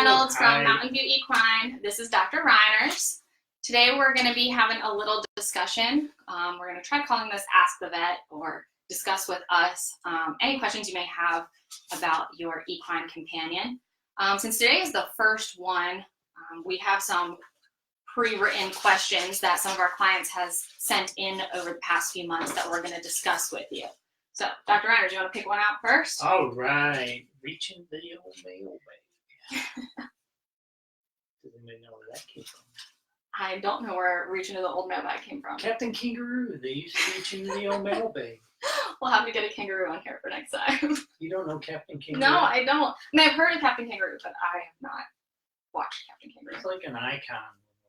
Reynolds Hi. from Mountain View Equine. This is Dr. Reiners. Today we're going to be having a little discussion. We're going to try calling this Ask the Vet or discuss with us any questions you may have about your equine companion. Since today is the first one, we have some pre-written questions that some of our clients has sent in over the past few months that we're going to discuss with you. So, Dr. Reiners, you want to pick one out first? All right. Reaching the old mailbag. Does anybody know where that came from? I don't know where Reaching to the Old Mailbag came from. Captain Kangaroo. They used to reach into the old mailbag. We'll have to get a kangaroo on here for next time. You don't know Captain Kangaroo? No, I don't. I mean, I've heard of Captain Kangaroo, but I have not watched Captain Kangaroo. It's like an icon when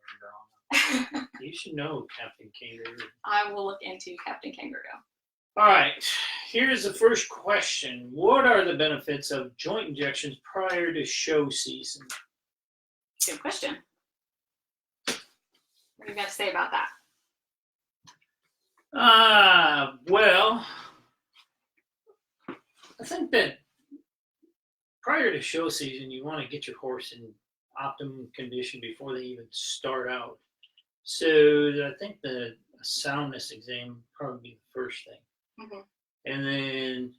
we're growing up. You should know Captain Kangaroo. I will look into Captain Kangaroo. All right. Here's the first question. What are the benefits of joint injections prior to show season? Good question. What do you got to say about that? Well, I think that prior to show season, you want to get your horse in optimum condition before they even start out. So I think the soundness exam would probably be the first thing. Mm-hmm. And then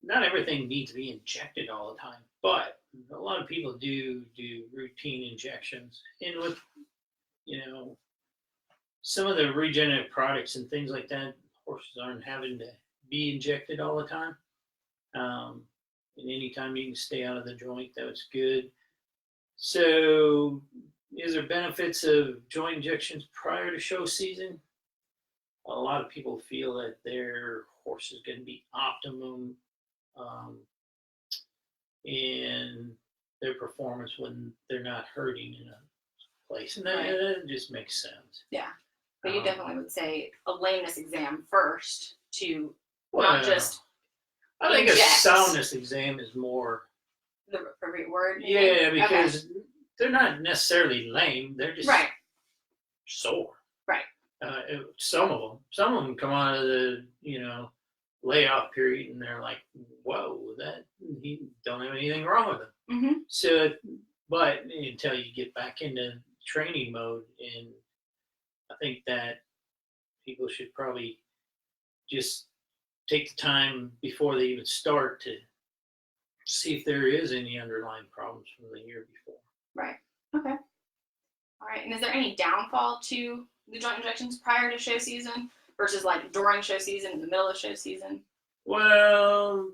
not everything needs to be injected all the time, but a lot of people do routine injections. And with, some of the regenerative products and things like that, horses aren't having to be injected all the time. And anytime you can stay out of the joint, that's good. So is there benefits of joint injections prior to show season? A lot of people feel that their horse is going to be optimum in their performance when they're not hurting in a place. And that just makes sense. Yeah. But you definitely would say a lameness exam first to Well, not just I think inject. a soundness exam is more. The appropriate word. Yeah, because okay. they're not necessarily lame. They're just sore. Right. Some of them come out of the layoff period and they're like, whoa, that he don't have anything wrong with him. Mm-hmm. So, but until you get back into training mode, and I think that people should probably just take the time before they even start to see if there is any underlying problems from the year before. Right. Okay. All right. And is there any downfall to the joint injections prior to show season versus like during show season, in the middle of show season? Well,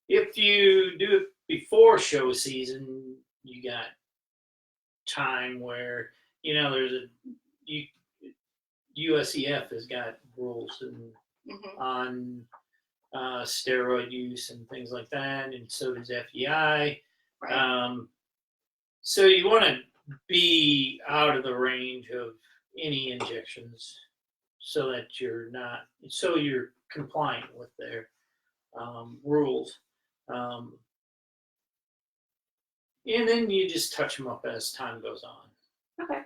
if you do it before show season, you got time where, there's USEF has got rules on steroid use and things like that, and so does FEI. Right. So you want to be out of the range of any injections so that you're compliant with their rules. And then you just touch them up as time goes on. Okay.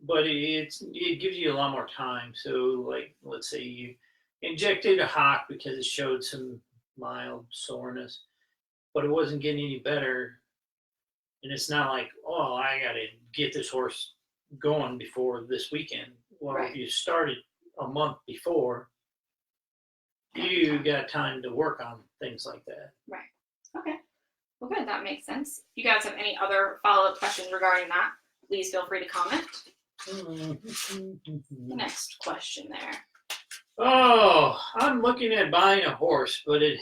But it gives you a lot more time. So, like, let's say you injected a hock because it showed some mild soreness, but it wasn't getting any better. And it's not like, oh, I got to get this horse going before this weekend. Well, if you started a month before, you got time to work on things like that. Right. Okay. Well, good. That makes sense. If you guys have any other follow-up questions regarding that, please feel free to comment. The next question there. Oh, I'm looking at buying a horse, but it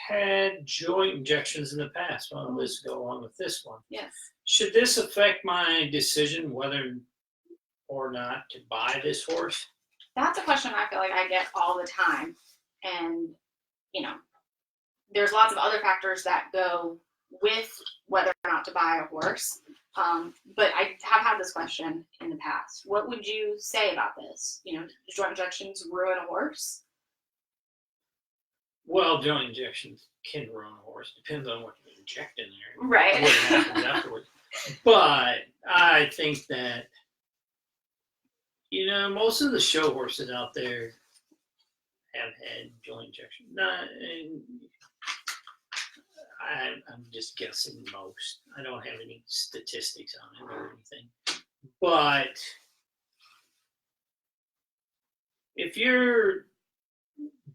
had joint injections in the past. Well, let's go along with this one. Yes. Should this affect my decision whether or not to buy this horse? That's a question I feel like I get all the time. And, there's lots of other factors that go with whether or not to buy a horse. But I have had this question in the past. What would you say about this? Do joint injections ruin a horse? Well, joint injections can ruin a horse. Depends on what you inject in there. Right. What happens afterwards. But I think that, most of the show horses out there have had joint injection. I'm just guessing most. I don't have any statistics on it or anything. But if you're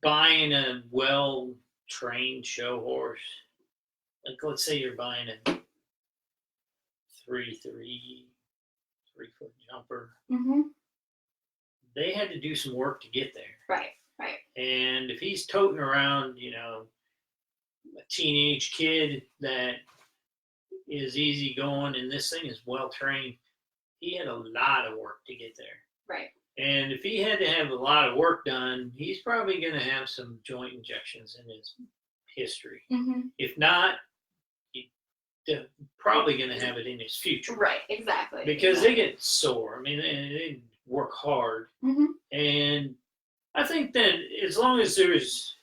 buying a well-trained show horse, like let's say you're buying a 3-foot jumper, Mm-hmm. they had to do some work to get there. Right. And if he's toting around, a teenage kid that is easy going and this thing is well trained, he had a lot of work to get there. Right. And if he had to have a lot of work done, he's probably going to have some joint injections in his history. Mm-hmm. If not, he's probably going to have it in his future. Right, exactly. Because they get sore. I mean, they work hard. Mm-hmm. And I think that as long as there's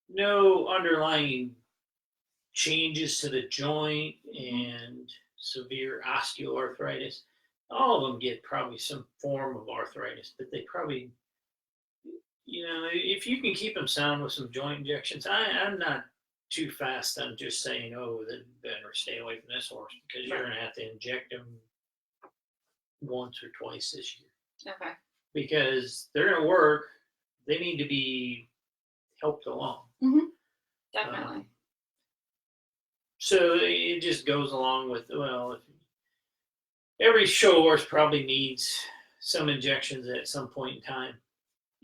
no underlying changes to the joint and severe osteoarthritis, all of them get probably some form of arthritis, but they probably, if you can keep them sound with some joint injections, I'm not too fast on just saying, oh, then better stay away from this horse because you're going to have to inject them once or twice this year. Okay. Because they're going to work. They need to be helped along. Mm-hmm. Definitely. So it just goes along with, every show horse probably needs some injections at some point in time.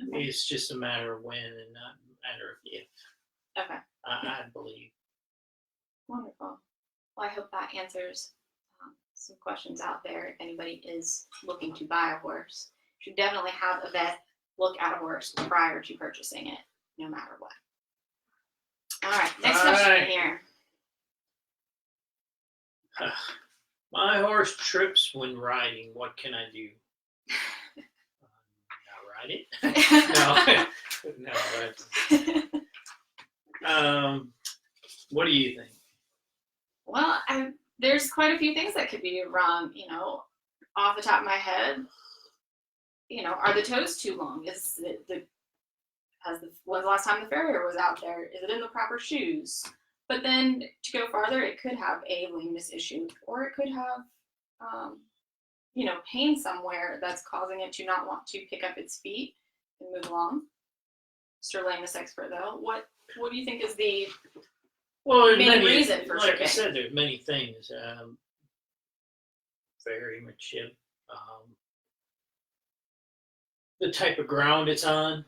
Okay. It's just a matter of when and not a matter of if. Okay. I believe. Wonderful. Well, I hope that answers some questions out there. If anybody is looking to buy a horse, you should definitely have a vet look at a horse prior to purchasing it, no matter what. All right, next question here. My horse trips when riding. What can I do? Not ride it. No, ride it. What do you think? Well, there's quite a few things that could be wrong. Off the top of my head, are the toes too long? When's the last time the farrier was out there? Is it in the proper shoes? But then to go farther, it could have a lameness issue, or it could have, pain somewhere that's causing it to not want to pick up its feet and move along. Mr. Lameness expert, though, what do you think is the main reason for like tripping? I said, there's many things. Farrier-manship, the type of ground it's on,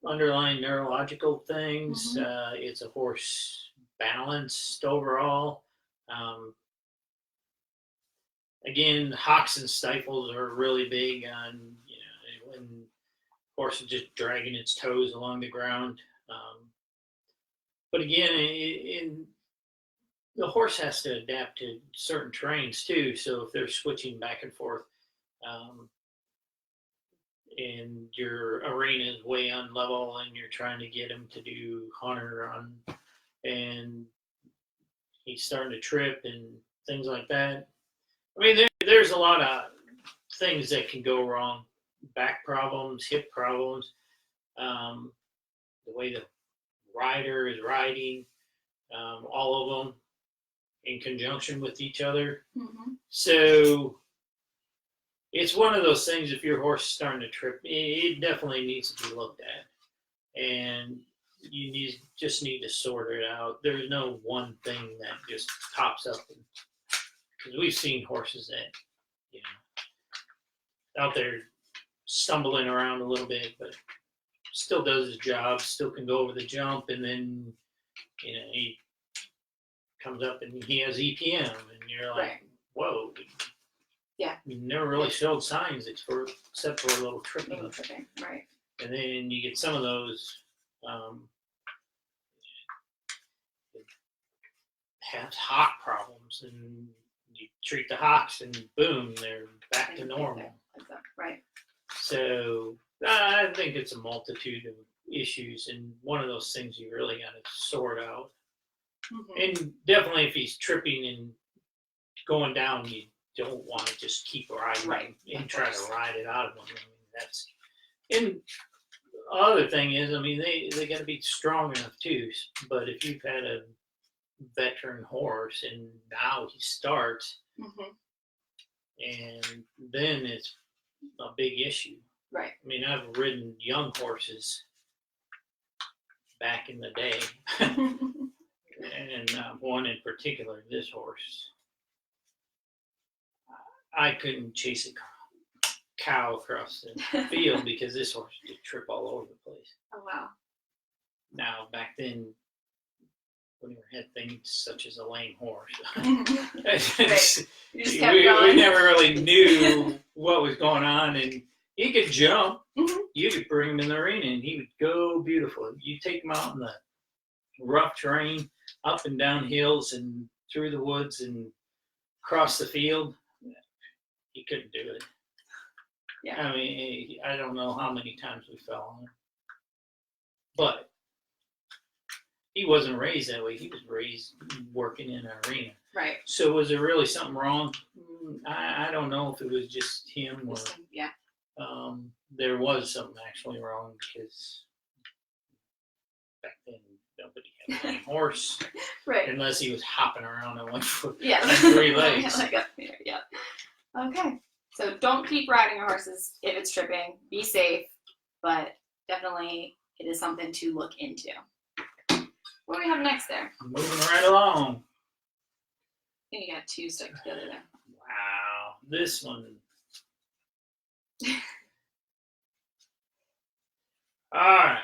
underlying neurological things. Mm-hmm. It's a horse balanced overall. Again, hocks and stifles are really big on, when horse is just dragging its toes along the ground. But again, the horse has to adapt to certain terrains too. So if they're switching back and forth, and your arena is way on level and you're trying to get him to do hunter on, and he's starting to trip and things like that. I mean, there's a lot of things that can go wrong. Back problems, hip problems, the way the rider is riding, all of them in conjunction with each other. Mm-hmm. So it's one of those things, if your horse is starting to trip, it definitely needs to be looked at. And you just need to sort it out. There's no one thing that just pops up. Because we've seen horses that, out there stumbling around a little bit, but still does his job, still can go over the jump, and then, he comes up and he has EPM, and you're like, right. Whoa. Yeah. You never really showed signs except for a little tripping. Right. And then you get some of those have hock problems, and you treat the hocks, and boom, they're back to normal. Right. So I think it's a multitude of issues, and one of those things you really got to sort out. Mm-hmm. And definitely, if he's tripping and going down, you don't want to just keep riding and try to ride it out of him. I mean, other thing is, I mean, they got to be strong enough too. But if you've had a veteran horse and now he starts, and then it's a big issue. Right. I mean, I've ridden young horses back in the day, and one in particular, this horse, I couldn't chase a cow across the field because this horse would trip all over the place. Oh, wow. Now, back then, we never had things such as a lame horse. Right. You just we, kept going. we never really knew what was going on, and he could jump. You could bring him in the arena, and he would go beautiful. You take him out in the rough terrain, up and down hills, and through the woods, and across the field. He couldn't do it. Yeah. I mean, I don't know how many times we fell on him, but he wasn't raised that way. He was raised working in an arena. Right. So was there really something wrong? I don't know if it was just him or yeah. There was something actually wrong because back then nobody had a lame horse, right? Unless he was hopping around on one foot and 3 legs. Yeah. Okay. So don't keep riding your horses if it's tripping. Be safe, but definitely it is something to look into. What do we have next there? Moving right along. I think you got 2 stuck together there. Wow, this one. All right.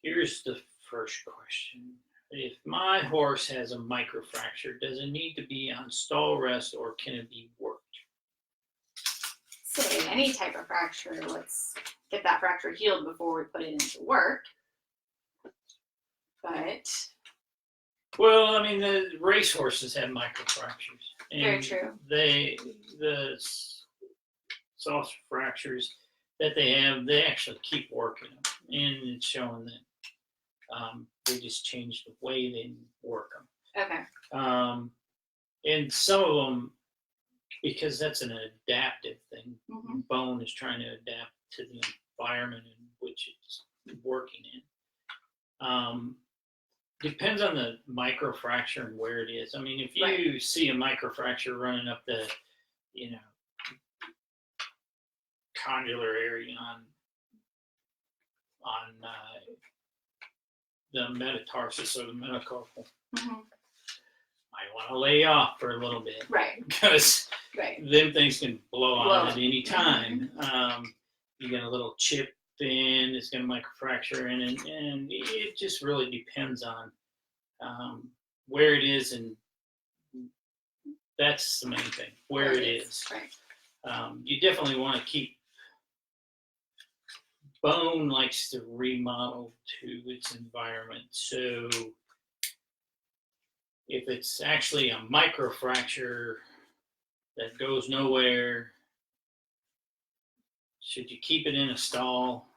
Here's the first question. If my horse has a microfracture, does it need to be on stall rest or can it be worked? Say any type of fracture, let's get that fracture healed before we put it into work. But well, I mean, the race horses have microfractures. Very true. The soft fractures that they have, they actually keep working them, and it's showing that they just change the way they work them. Okay. And some of them, because that's an adaptive thing, bone is trying to adapt to the environment in which it's working in. Depends on the microfracture and where it is. I mean, if you see a microfracture running up the, condylar area on the metatarsus or the metacarpal, might want to lay off for a little bit, right? Because them things can blow out at any time. You get a little chip in, it's going to microfracture in, and it just really depends on where it is, and that's the main thing, where it is. Right. You definitely want to keep. Bone likes to remodel to its environment, so if it's actually a microfracture that goes nowhere, should you keep it in a stall?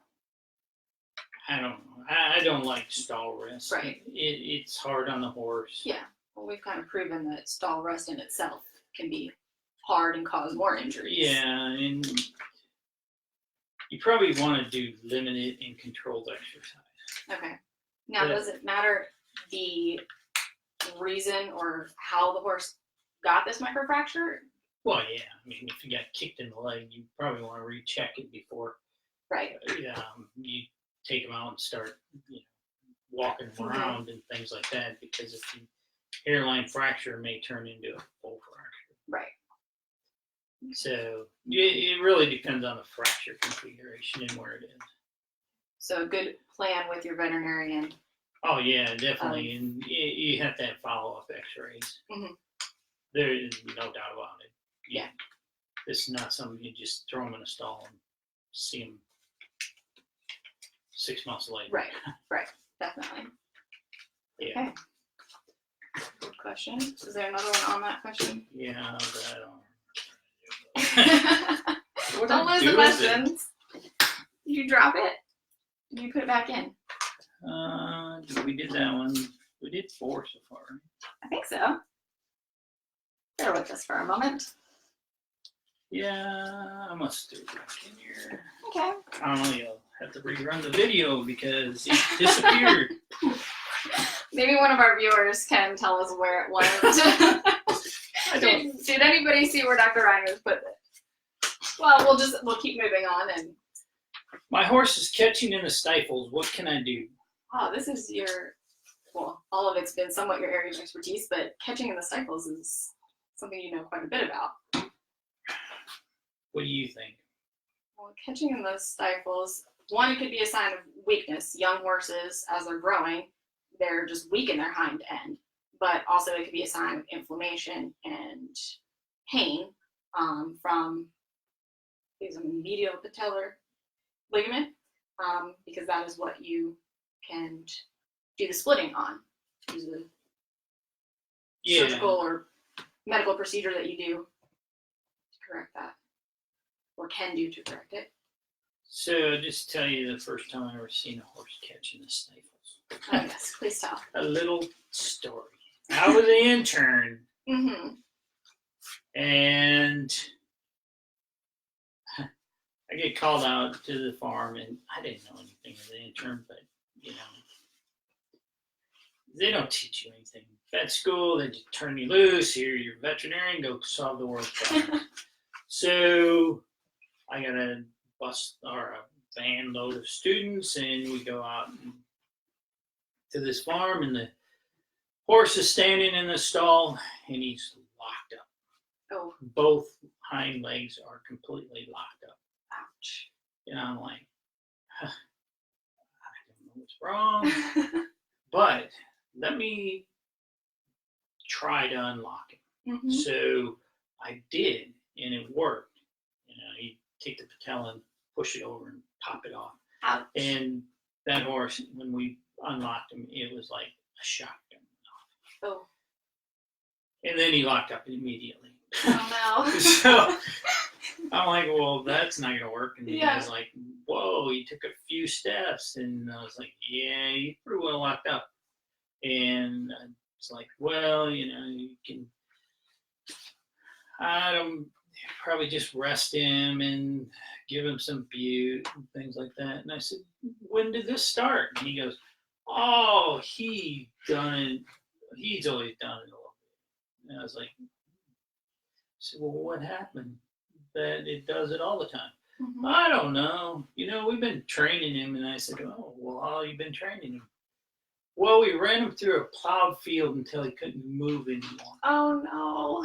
I don't know. I don't like stall rest. Right. It's hard on the horse. Yeah. Well, we've kind of proven that stall rest in itself can be hard and cause more injuries. Yeah, and you probably want to do limited and controlled exercise. Okay. Now, does it matter the reason or how the horse got this microfracture? Well, yeah. I mean, if you got kicked in the leg, you probably want to recheck it before. Right. You take them out and start, walking them around and things like that, because if the hairline fracture may turn into a full fracture. Right. So it really depends on the fracture configuration and where it is. So a good plan with your veterinarian. Oh yeah, definitely, and you have to have follow-up X-rays. There is no doubt about it. Yeah. It's not something you just throw them in a stall and see them 6 months later. Right, definitely. Yeah. Okay. Good question. Is there another one on that question? Yeah, but I don't. Don't lose the questions. Did you drop it? Did you put it back in? We did that one. We did 4 so far. I think so. Bear with us for a moment. Yeah, I must do it back in here. Okay. I don't know, you'll have to rerun the video because it disappeared. Maybe one of our viewers can tell us where it went. Did anybody see where Dr. Reiners put it? Well, we'll keep moving on. And My horse is catching in the stifles. What can I do? oh, this is well, all of it's been somewhat your area of expertise, but catching in the stifles is something you know quite a bit about. What do you think? Well, catching in the stifles, one, it could be a sign of weakness. Young horses, as they're growing, they're just weak in their hind end. But also it could be a sign of inflammation and pain from medial patellar ligament, because that is what you can do the splitting on. Use a surgical or medical procedure that you do to correct that, or can do to correct it. So I'll just tell you the first time I ever seen a horse catching the stifles. Oh, yes, please tell. A little story. I was an intern, and I get called out to the farm, and I didn't know anything as an intern, but you know, they don't teach you anything. Vet school, they just turn you loose. You're a veterinarian, go solve the world's problem. So I got a bus or a van load of students, and we go out to this farm, and the horse is standing in the stall, and he's locked up. Oh. Both hind legs are completely locked up. Ouch. And I'm like, I don't know what's wrong, but let me try to unlock it. So I did, and it worked. You know, you take the patella and push it over and pop it off. Ouch. And that horse, when we unlocked him, it was like a shotgun. Oh. And then he locked up immediately. Oh no. So I'm like, well, that's not gonna work. And he was like, whoa, he took a few steps, and I was like, yeah, you pretty well locked up. And it's like, well, you know, you can, I don't probably just rest him and give him some bute and things like that. And I said, when did this start? And he goes, oh, he's always done it a little bit. And I was like, well, what happened? That it does it all the time. I don't know. You know, we've been training him. And I said, oh, well, how you been training him? Well, we ran him through a plowed field until he couldn't move anymore. Oh, no.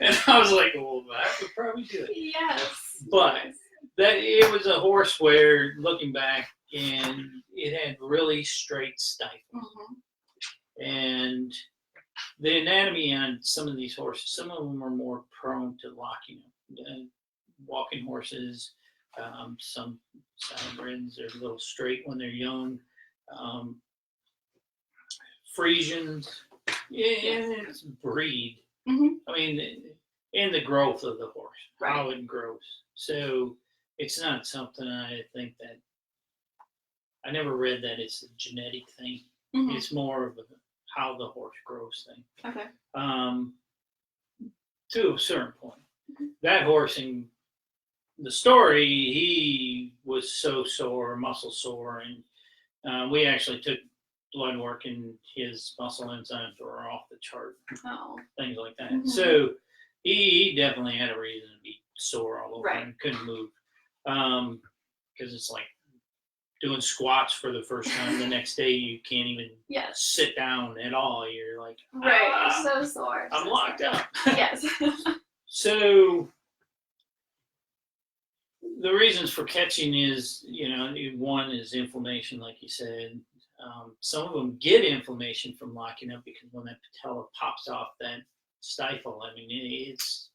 And I was like, well, that would probably do it. Yes. But that it was a horse where, looking back, and it had really straight stifles. And the anatomy on some of these horses, some of them are more prone to locking up. Walking horses, some saddlebreds are a little straight when they're young. Friesians, it's breed. I mean, in the growth of the horse, how it grows. So it's not something I think that, I never read that it's a genetic thing. It's more of how the horse grows thing. Okay. To a certain point. That horse in the story, he was so sore, muscle sore, and we actually took blood work, and his muscle enzymes were off the chart. Oh. Things like that. So he definitely had a reason to be sore all over and couldn't move. Because it's like doing squats for the first time. The next day you can't even sit down at all. You're like, so sore. I'm locked up. Yes. So the reasons for catching is, you know, one is inflammation, like you said. Some of them get inflammation from locking up because when that patella pops off that stifle, I mean, it's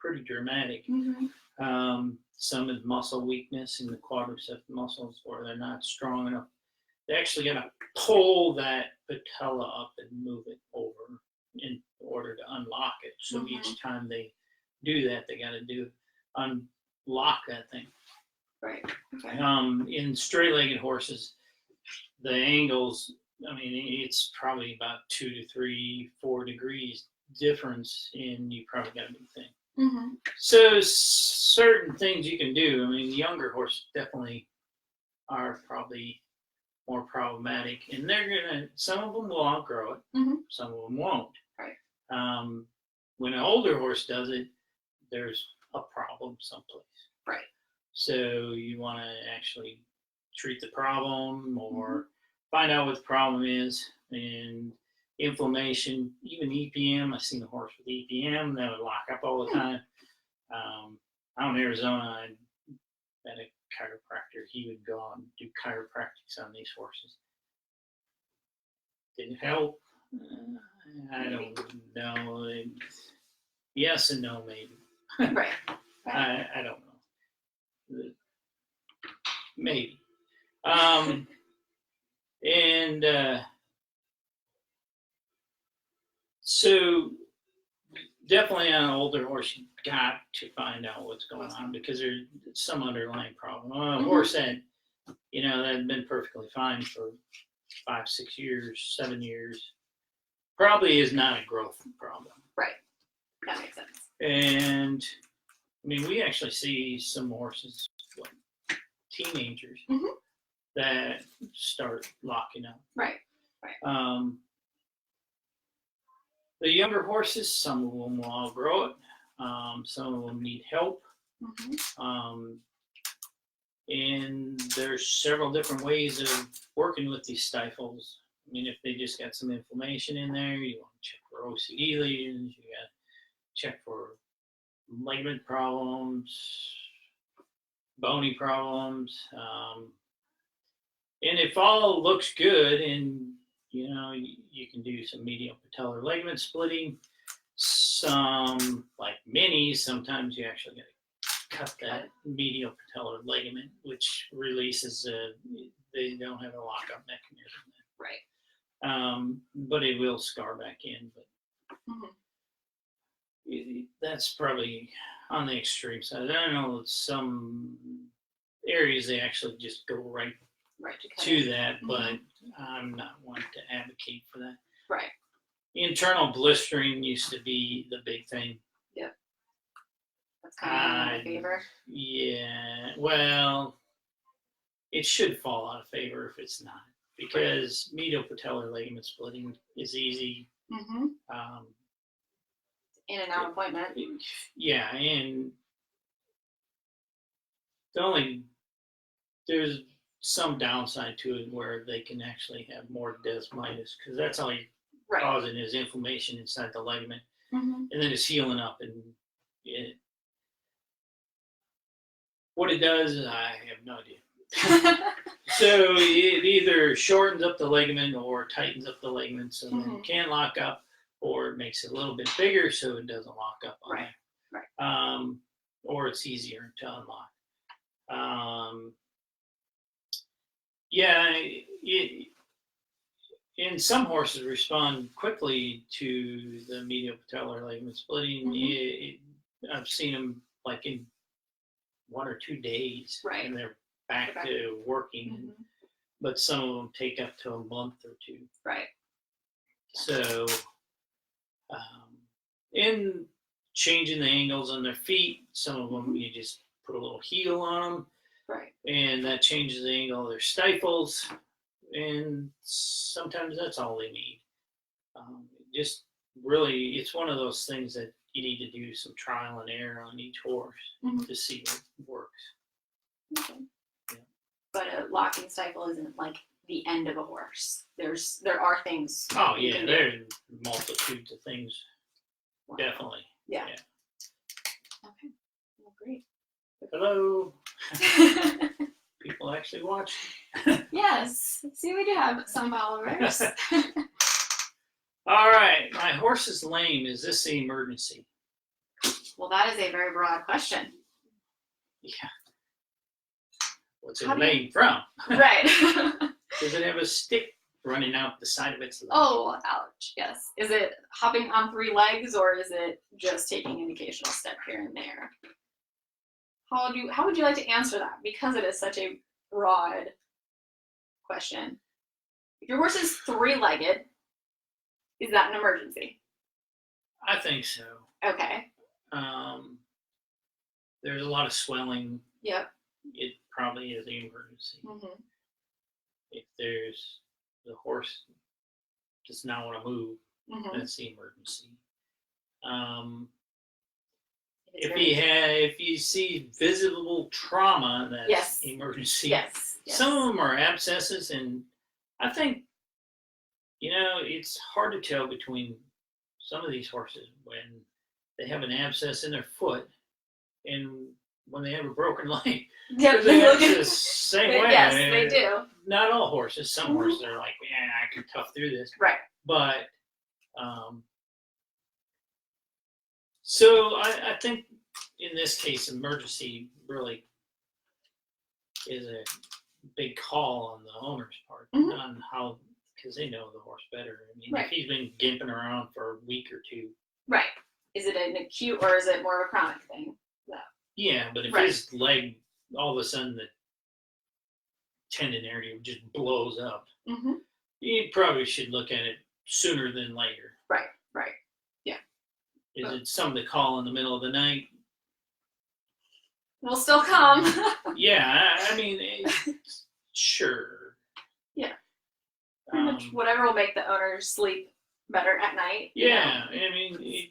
pretty dramatic. Some is muscle weakness in the quadriceps muscles where they're not strong enough. They actually got to pull that patella up and move it over in order to unlock it. So each time they do that, they got to unlock that thing. Right. Okay. In straight-legged horses, the angles, I mean, it's probably about 2 to 3, 4 degrees difference, and you probably got a big thing. So certain things you can do. I mean, the younger horse definitely are probably more problematic, and some of them will outgrow it, some of them won't. Right. When an older horse does it, there's a problem someplace. Right. So you want to actually treat the problem or find out what the problem is. And inflammation, even EPM, I've seen a horse with EPM that would lock up all the time. Out in Arizona, I had a chiropractor. He would go out and do chiropractics on these horses. Didn't help. I don't know. Yes and no, maybe. Right. I don't know. Maybe. So definitely on an older horse, you got to find out what's going on because there's some underlying problem. A horse that had been perfectly fine for 5, 6 years, 7 years, probably is not a growth problem. Right. That makes sense. And I mean, we actually see some horses, like teenagers, that start locking up. Right. The younger horses, some of them will outgrow it. Some of them need help. And there's several different ways of working with these stifles. I mean, if they just got some inflammation in there, you want to check for OCD lesions. You got to check for ligament problems, bony problems. And if all looks good and you can do some medial patellar ligament splitting. Some, like minis, sometimes you actually got to cut that medial patellar ligament, which releases, they don't have a lockup mechanism. Right. But it will scar back in. But that's probably on the extreme side. I know some areas they actually just go right to that, but I'm not one to advocate for that. Right. Internal blistering used to be the big thing. Yep. That's kind of in favor. Yeah. Well, it should fall out of favor if it's not, because medial patellar ligament splitting is easy. In and out appointment. Yeah, and there's some downside to it where they can actually have more desmitis, because that's all you're causing is inflammation inside the ligament, and then it's healing up, and what it does, I have no idea. So it either shortens up the ligament or tightens up the ligament so that it can lock up, or it makes it a little bit bigger so it doesn't lock up on there. Or it's easier to unlock. And some horses respond quickly to the medial patellar ligament splitting. I've seen them like in 1 or 2 days, and they're back to working. But some of them take up to a month or 2. Right. So, in changing the angles on their feet, some of them you just put a little heel on them. Right. And that changes the angle of their stifles, and sometimes that's all they need. Just really, it's one of those things that you need to do some trial and error on each horse to see what works. Okay. Yeah. But a locking stifle isn't like the end of a horse. There are things. Oh yeah, there's multitudes of things. Wow. Definitely. Yeah. Okay. Well, great. Hello. People actually watch. Yes. See, we do have some followers. All right. My horse is lame. Is this an emergency? Well, that is a very broad question. Yeah. What's it lame from? Right. Does it have a stick running out the side of its leg? Oh, ouch. Yes. Is it hopping on 3 legs, or is it just taking an occasional step here and there? How would you like to answer that? Because it is such a broad question. If your horse is 3-legged, is that an emergency? I think so. Okay. There's a lot of swelling. Yep. it probably is an emergency. Mm-hmm. If the horse does not want to move, Mm-hmm. that's the emergency. It's If you see visible trauma, that's Yes. emergency. Yes. Some of them are abscesses, and I think, it's hard to tell between some of these horses when they have an abscess in their foot and when they have a broken leg. Yep. They act the same way. Yes, they do. Not all horses. Some horses are like, I can tough through this. Right. But, so I think in this case, emergency really is a big call on the owner's part on how, because they know the horse better. I mean, if he's been gimping around for a week or two. Right. Is it an acute or is it more of a chronic thing? Yeah, but if his leg, all of a sudden the tendon area just blows up, you probably should look at it sooner than later. Right. Yeah. Is it something to call in the middle of the night? We'll still come. Yeah, I mean, sure. Yeah. Pretty much whatever will make the owner sleep better at night. Yeah, I mean,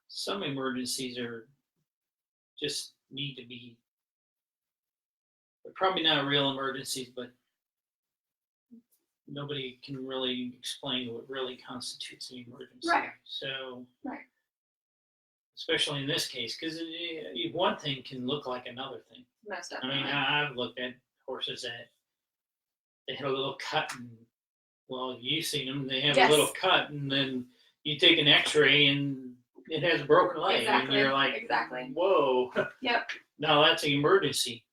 some emergencies are just need to be. They're probably not real emergencies, but nobody can really explain what really constitutes an emergency. Right. So. Right. Especially in this case, because one thing can look like another thing. Most I definitely. mean, I've looked at horses that they had a little cut, and well, you've seen them. They have a little cut, and then you take an X-ray, and it has a broken leg, and you're like, whoa. Yep. Now that's an emergency.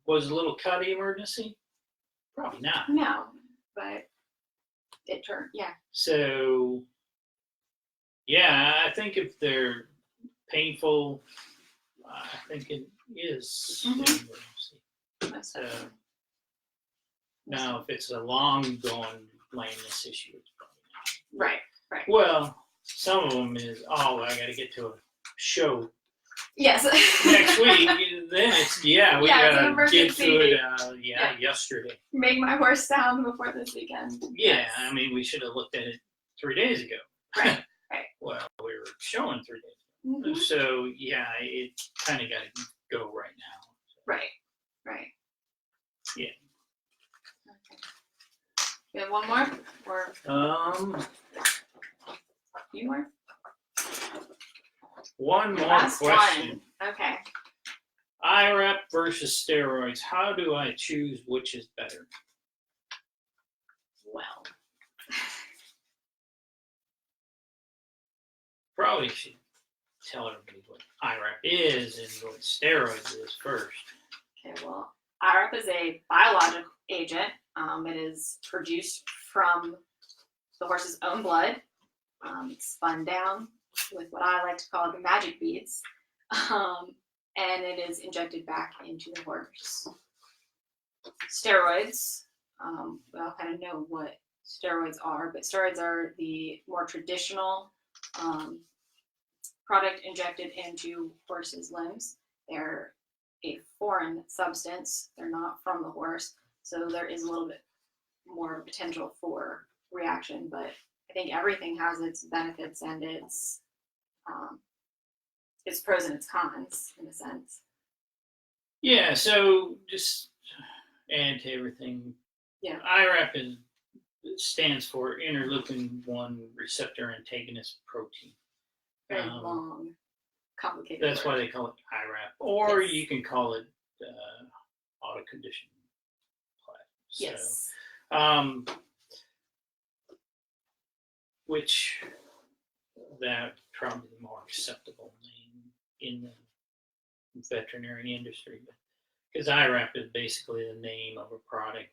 Was a little cut an emergency? Probably not. No, but it turned. Yeah. So, yeah, I think if they're painful, I think it is an emergency. So, now, if it's a long-going lameness issue, it's probably not. Right. Well, some of them is, I got to get to a show. Yes. Next week, then it's, we got to get to it, yesterday. Make my horse sound before this weekend. Yeah, Yes. I mean, we should have looked at it 3 days ago. Right. Well, we were showing 3 days ago. Mm-hmm. So, it kind of got to go right now. Right. Yeah. Okay. You have one more? Or a few more? One more Last question. One. Okay. IREP versus steroids. How do I choose which is better? Well. Probably should tell everybody what IREP is and what steroids is first. Okay, well, IREP is a biological agent. It is produced from the horse's own blood. It's spun down with what I like to call the magic beads. And it is injected back into the horse. Steroids, we all kind of know what steroids are, but steroids are the more traditional product injected into horses' limbs. They're a foreign substance. They're not from the horse, so there is a little bit more potential for reaction, but I think everything has its benefits and its pros and its cons, in a sense. Yeah, so just add to everything. Yeah. IRAP stands for interleukin-1 receptor antagonist protein. Very long, complicated That's why they call it IRAP. Or you can call it auto-conditioned plaque. Yes. So, which that probably the more acceptable name in the veterinary industry, because IRAP is basically the name of a product.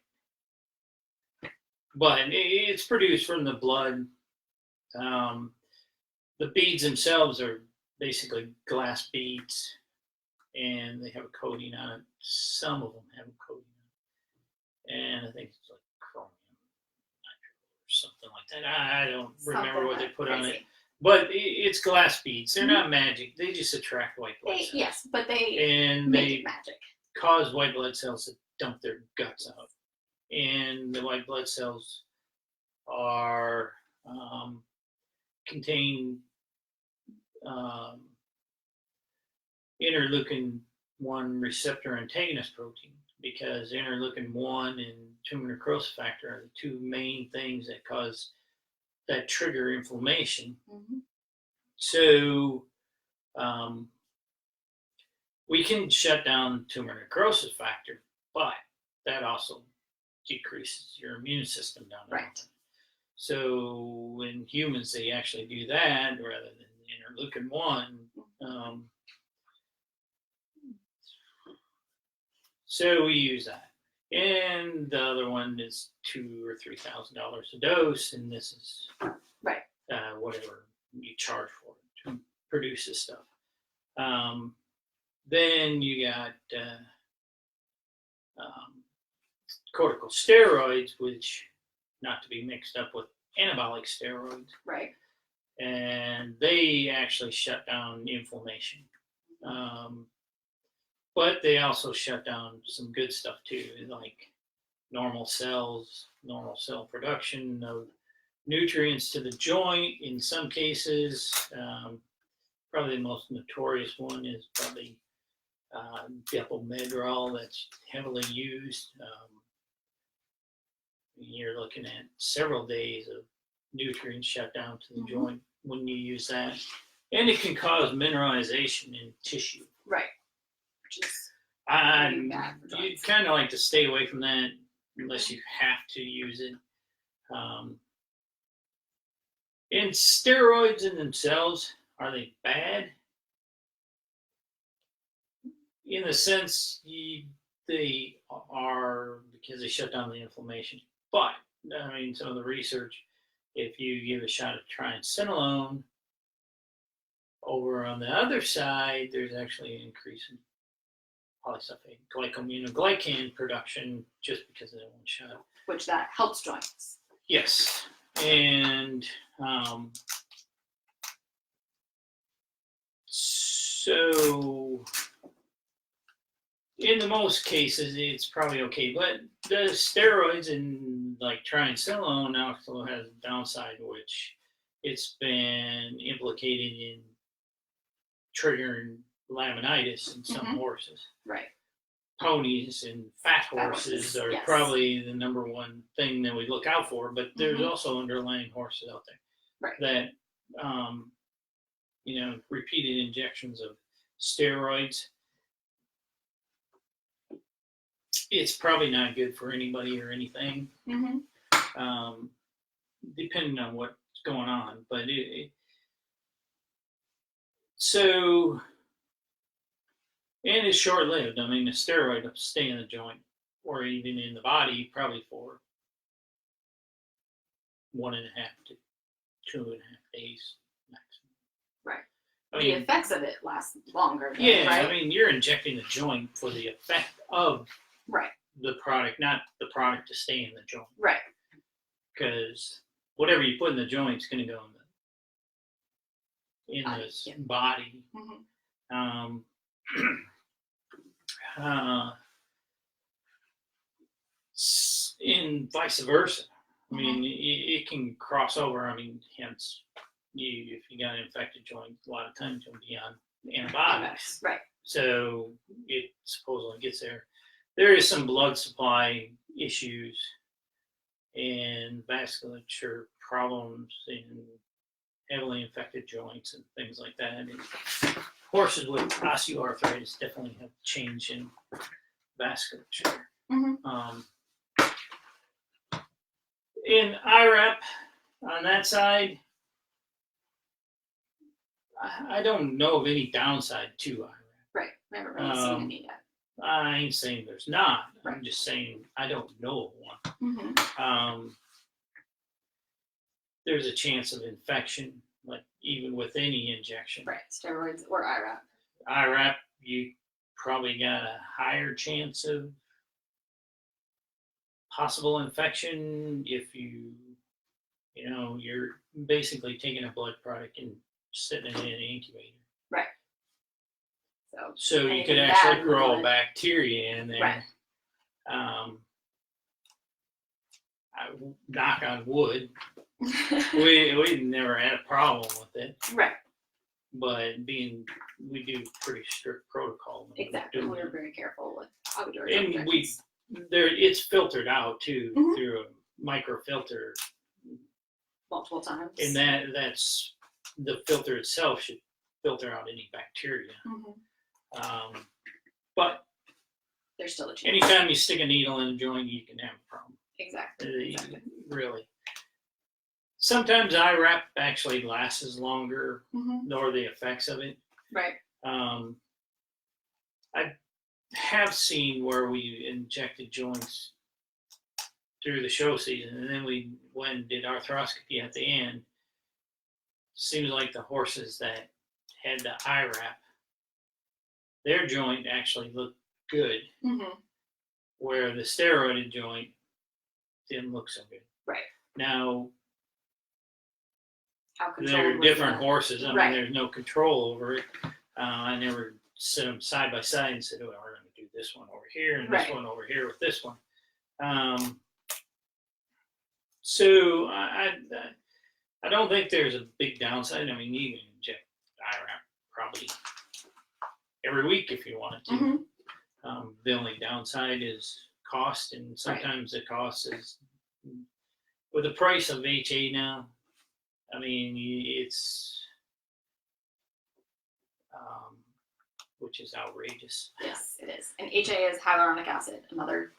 But it's produced from the blood. The beads themselves are basically glass beads, and they have a coating on it. Some of them have a coating on it, and I think it's like chromium or something like that. I don't remember what they put on it, but it's glass beads. They're not magic. They just attract white blood cells. Yes, but they and make it magic. cause white blood cells to dump their guts out. And the white blood cells are contain interleukin-1 receptor antagonist protein, because interleukin-1 and tumor necrosis factor are the two main things that trigger inflammation. Mm-hmm. So we can shut down tumor necrosis factor, but that also decreases your immune system down there. Right. So in humans, they actually do that rather than interleukin-1. So we use that. And the other one is $2,000 or $3,000 a dose, and this is right. Whatever you charge for it to produce this stuff. Then you got corticosteroids, which not to be mixed up with anabolic steroids. Right. And they actually shut down inflammation. But they also shut down some good stuff too, like normal cell production of nutrients to the joint in some cases. Probably the most notorious one is probably Depomedrol, that's heavily used. You're looking at several days of nutrient shutdown to the joint when you use that. And it can cause mineralization in tissue. Right. Which is you'd kind of like to stay away from that unless you have to use it. And steroids in themselves, are they bad? In the sense they are, because they shut down the inflammation. But, I mean, some of the research, if you give a shot of triamcinolone, over on the other side, there's actually an increase in polysulfate glycosaminoglycan production just because of that one shot. Which that helps joints. Yes. And so in the most cases, it's probably okay. But the steroids and like triamcinolone also has a downside, which it's been implicated in triggering laminitis in some horses. Right. Ponies and fat horses are probably the number one thing that we look out for, but there's also underlying horses out there that, repeated injections of steroids, it's probably not good for anybody or anything, depending on what's going on. But and it's short-lived. I mean, the steroid will stay in the joint or even in the body probably for 1.5 to 2.5 days maximum. Right. I the mean, effects of it last longer. I mean, you're injecting the joint for the effect of the product, not the product to stay in the joint. Right. Because whatever you put in the joint is going to go in the body. And vice versa. I mean, it can cross over. I mean, hence, if you got an infected joint, a lot of times you'll be on antibiotics. Right. So it supposedly gets there. There is some blood supply issues and vasculature problems in heavily infected joints and things like that. And horses with osteoarthritis definitely have change in vasculature. In IRAP, on that side, I don't know of any downside to IRAP. Right. We haven't really seen any yet. I ain't saying there's not. I'm just saying I don't know of one. There's a chance of infection, like even with any injection. Right. Steroids or IRAP. IRAP, you probably got a higher chance of possible infection if you're basically taking a blood product and sitting it in an incubator. Right. So you anything could bad actually grow would- bacteria in there. Right. Knock on wood, we never had a problem with it. Right. But we do pretty strict protocol. Exactly. We're very careful with how we do our And injections. it's filtered out too Mhm. through a microfilter, Multiple times. and that's the filter itself should filter out any bacteria. Mhm. But There's still a chance. anytime you stick a needle in a joint, you can have a problem. Exactly. Really. Sometimes IRAP actually lasts longer, Mhm. or the effects of it. Right. I have seen where we injected joints through the show season, and then we went and did arthroscopy at the end. Seems like the horses that had the IRAP, their joint actually looked good, Mhm. where the steroided joint didn't look so good. Right. Now, How controlled they're was different that? horses. I Right. mean, there's no control over it. I never set them side by side and said, "Oh, we're going to do this one over here and Right. this one over here with this one." So I don't think there's a big downside. I mean, you can inject IRAP probably every week if you wanted to. Mhm. The only downside is cost, and sometimes the cost is with the price of HA now. I mean, it's which is outrageous. Yes, it is. And HA is hyaluronic acid, another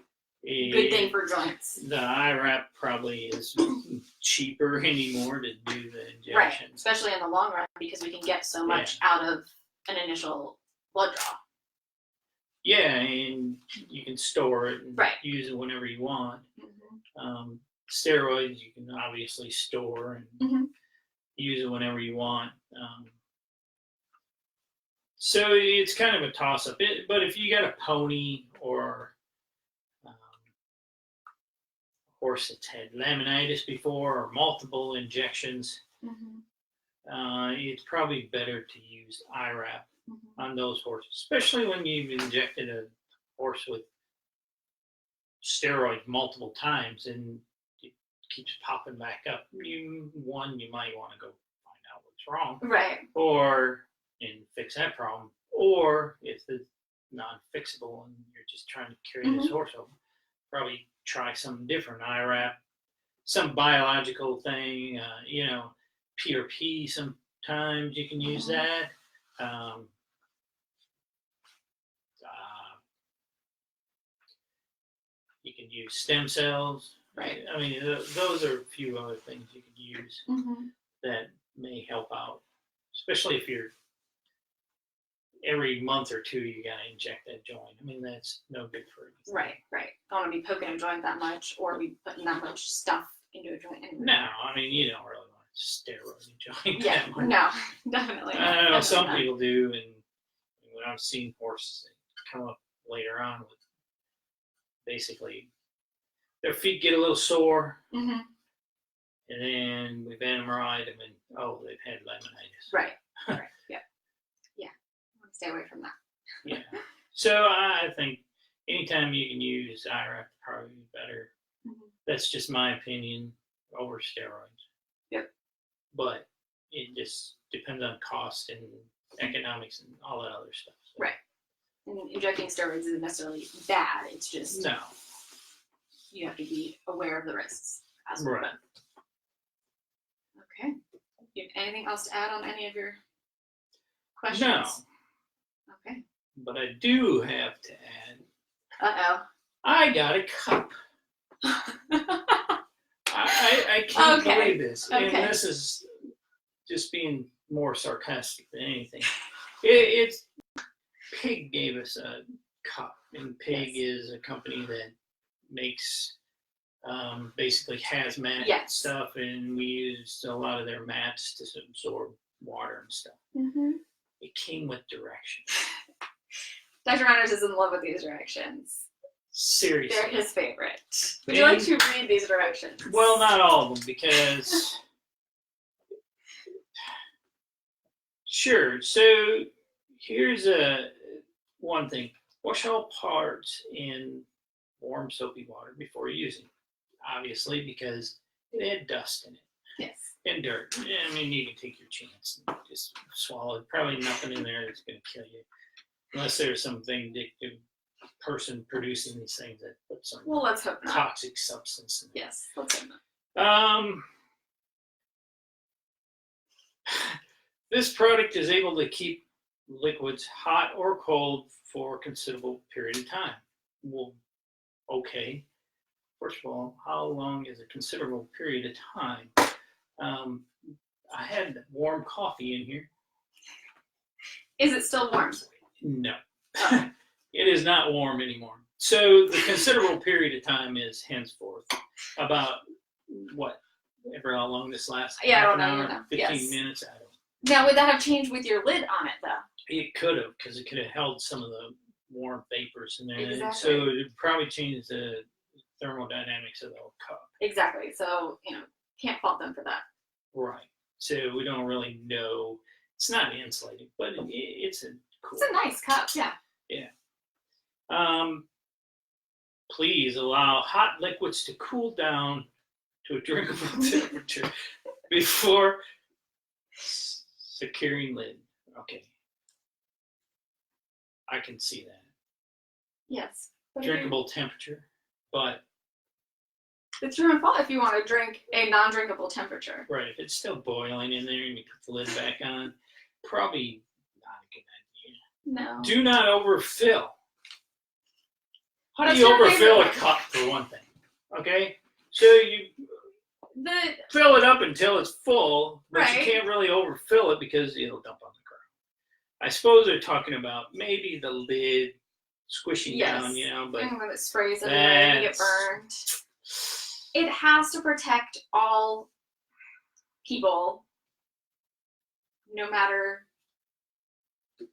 good thing for joints. The IRAP probably is cheaper anymore to do the Right. injections. Especially in the long run, because we can get so much out of an initial blood draw. Yeah, and you can store it and Right. use it whenever you want. Mhm. Steroids you can obviously store and Mhm. use it whenever you want. So it's kind of a toss-up. But if you got a pony or a horse that's had laminitis before or multiple injections, Mhm. it's probably better to use IRAP Mhm. on those horses, especially when you've injected a horse with steroids multiple times and it keeps popping back up. You might want to go find out what's wrong, Right. and fix that problem. Or if it's non-fixable and you're just trying to carry this horse over, probably try something different. IRAP, some biological thing, PRP. Sometimes you can use that. You can use stem cells. Right. I mean, those are a few other things you could use Mhm. that may help out, especially if you're every month or two you got to inject that joint. I mean, that's no good for anything. Right. Don't want to be poking a joint that much or be putting that much stuff into a joint. Anyway. No, I mean, you don't really want to steroid a joint Yeah. that much. No, definitely not. I know some Definitely people do, and when I've seen horses that come up later on with basically their feet get a little sore, not. Mhm. and then we've MRI'd them, and they've had laminitis. Right. Yeah. Stay away from that. Yeah. So I think anytime you can use IRAP, probably better. Mhm. That's just my opinion over steroids. Yep. But it just depends on cost and economics and all that other stuff. So. Right. And injecting steroids isn't necessarily bad. It's just No. you have to be aware of the risks as Right. well. Okay. You have anything else to add on any of your questions? No. Okay. But I do have to add, I got a cup. I can't Okay. believe this. Okay. And this is just being more sarcastic than anything. It's Pig gave us a cup, and Pig is a company that makes basically hazmat Yes. stuff, and we used a lot of their mats to absorb water and stuff. Mm-hmm. It came with directions. Dr. Reiners is in love with these directions. Seriously. They're his favorite. Would you like to read these directions? Well, not all of them, because sure. So here's one thing, wash all parts in warm soapy water before using it. Obviously, because it had dust in it Yes. and dirt. I mean, you can take your chance and just swallow it. Probably nothing in there that's going to kill you, unless there's some vindictive person producing these things that put some Well, let's hope not. toxic substance in it. Yes, let's hope not. This product is able to keep liquids hot or cold for a considerable period of time. Well, okay. First of all, how long is a considerable period of time? I had warm coffee in here. Is it still warm? No, Oh. it is not warm anymore. So the considerable period of time is henceforth about what? Ever how long this lasts? Yeah, I don't Half an know, hour, you know. 15 Yes. minutes. I don't. Now, would that have changed with your lid on it, though? It could have, because it could have held some of the warm vapors in there. Exactly. So it probably changed the thermodynamics of the whole cup. Exactly. So, can't fault them for that. Right. So we don't really know. It's not insulated, but it's a cool. It's a nice cup, yeah. Yeah. Please allow hot liquids to cool down to a drinkable temperature before securing lid. Okay. I can see that. Yes. Drinkable temperature, but It's your own fault if you want to drink a non-drinkable temperature. right, if it's still boiling in there and you put the lid back on, probably not a good idea. No. Do not overfill. How do That's you your favorite overfill a one. cup, for one thing? Okay? So you The fill it up until it's full, but Right. you can't really overfill it because it'll dump on the ground. I suppose they're talking about maybe the lid squishing down, but and when it sprays everywhere and you get burned. It has to protect all people, no matter.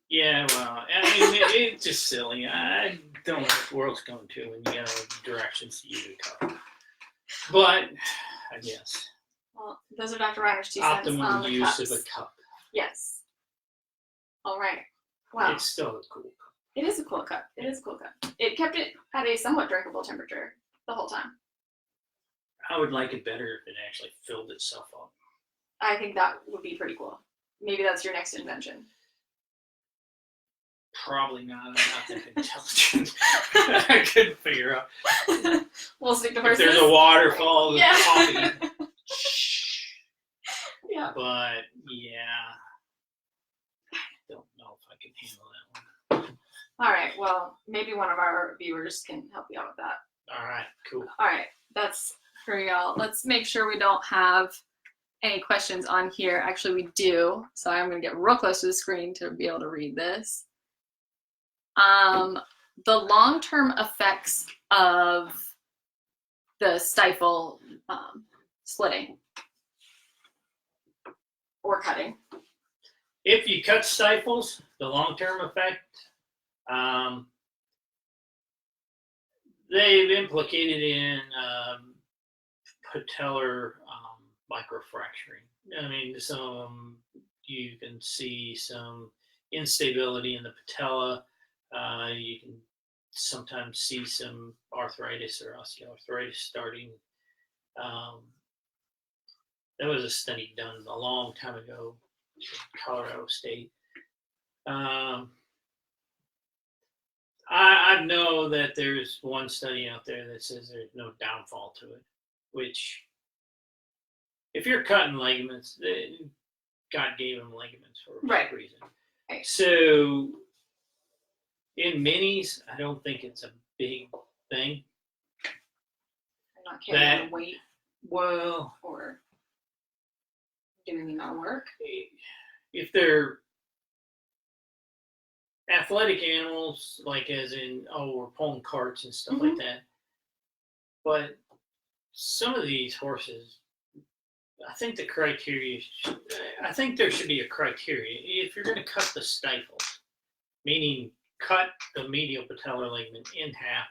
yeah, well, I mean, it's just silly. I don't know what the world's going to when you got directions to use a cup. But I guess Well, those are Dr. Reiners' 2 cents on optimum the use cups. of a cup. Yes. All right. Wow. It's still a cool cup. It is a cool cup. It is a cool cup. It kept it at a somewhat drinkable temperature the whole time. I would like it better if it actually filled itself up. I think that would be pretty cool. Maybe that's your next invention. Probably not. I'm not that intelligent. I couldn't figure out. We'll stick to If horses. there's a waterfall of Yeah. coffee. Yeah. But yeah, I don't know if I can handle that one. All right. Well, maybe one of our viewers can help you out with that. All right, cool. All right. That's for y'all. Let's make sure we don't have any questions on here. Actually, we do. So I'm going to get real close to the screen to be able to read this. The long-term effects of the stifle splitting or cutting. If you cut stifles, the long-term effect, they've implicated in patellar microfracturing. I mean, some of them, you can see some instability in the patella. You can sometimes see some arthritis or osteoarthritis starting. There was a study done a long time ago in Colorado State. I know that there's one study out there that says there's no downfall to it, which, if you're cutting ligaments, God gave them ligaments for a reason. Right. So, in minis, I don't think it's a big thing. I'm not carrying the weight Well, or doing the amount of work. if they're athletic animals, like as in, we're pulling carts and stuff like that. But some of these horses, I think there should be a criteria. If you're going to cut the stifles, meaning cut the medial patellar ligament in half,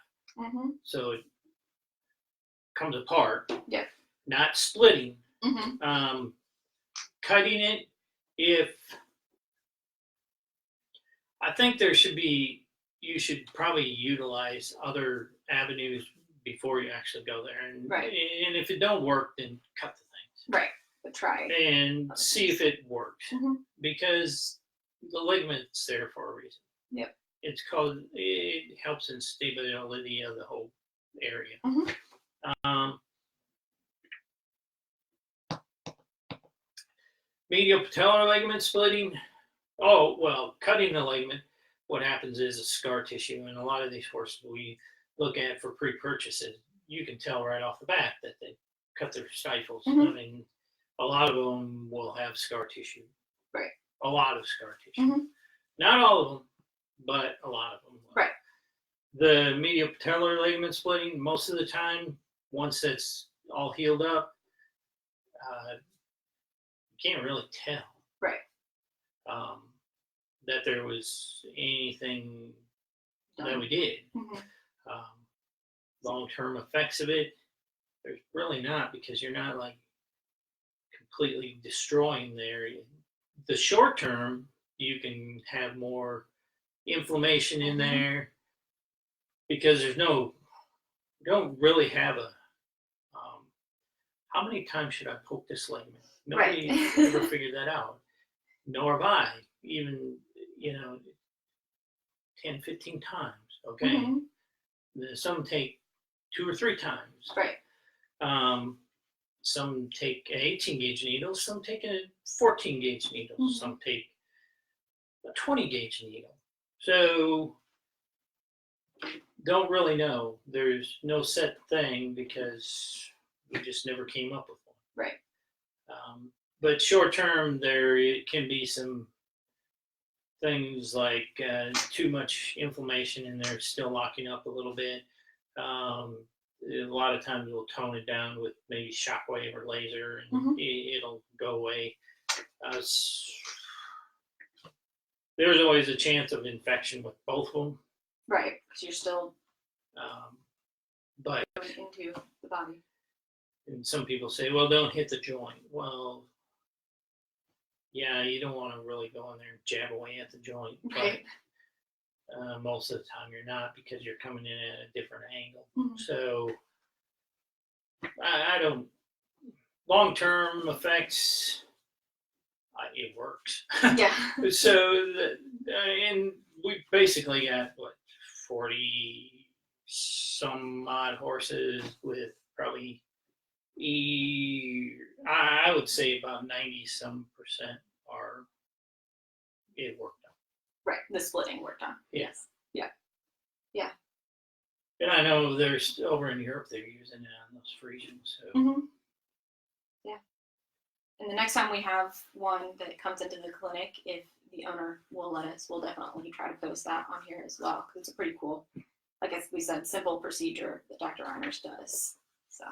so it comes apart. Yeah. Not splitting. Mm-hmm. Cutting it, I think there should be you should probably utilize other avenues before you actually go there. And, Right. and if it don't work, then cut the things. Right. But try. And see if it works. Mm-hmm. Because the ligament's there for a reason. Yep. It helps in stability of the whole area. Mm-hmm. Medial patellar ligament splitting. Oh, well, cutting the ligament, what happens is a scar tissue. And a lot of these horses we look at for pre-purchases, you can tell right off the bat that they cut their stifles. Mm-hmm. I mean, a lot of them will have scar tissue. Right. A lot of scar tissue. Mm-hmm. Not all of them, but a lot of them will. Right. The medial patellar ligament splitting, most of the time, once that's all healed up, you can't really tell. Right. That there was anything that we did. Mm-hmm. Long-term effects of it, there's really not, because you're not like completely destroying the area. The short term, you can have more inflammation in there, because you don't really have a, how many times should I poke this ligament? Nobody ever figured that out, nor have I, even, 10, 15 times, okay? Mm-hmm. Some take 2 or 3 times. Right. Some take an 18 gauge needle, some take a 14 gauge needle, mm-hmm. Some take a 20 gauge needle. So don't really know. There's no set thing, because we just never came up with one. Right. But short term, there can be some things like too much inflammation in there, still locking up a little bit. A lot of times we'll tone it down with maybe shockwave or laser, and mm-hmm. It'll go away. There's always a chance of infection with both of them. Right, because you're still but going into the body. And some people say, well, don't hit the joint. Well, yeah, you don't want to really go in there and jab away at the joint. Right. But most of the time you're not, because you're coming in at a different angle. Mm-hmm. So I don't, long-term effects, it works. Yeah. So, and we basically got, 40 some odd horses with probably, I would say about 90% are, it worked on. Right, the splitting worked on. Yes. Yeah. Yeah. And I know there's, over in Europe, they're using it on those Frisians. So. Mm-hmm. Yeah. And the next time we have one that comes into the clinic, if the owner will let us, we'll definitely try to post that on here as well, because it's a pretty cool, like we said, simple procedure that Dr. Reiners does. So,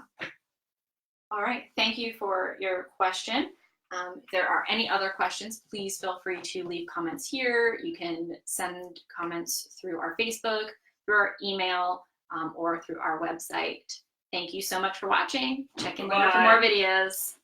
all right. Thank you for your question. If there are any other questions, please feel free to leave comments here. You can send comments through our Facebook, through our email, or through our website. Thank you so much for watching. Check in later for more videos.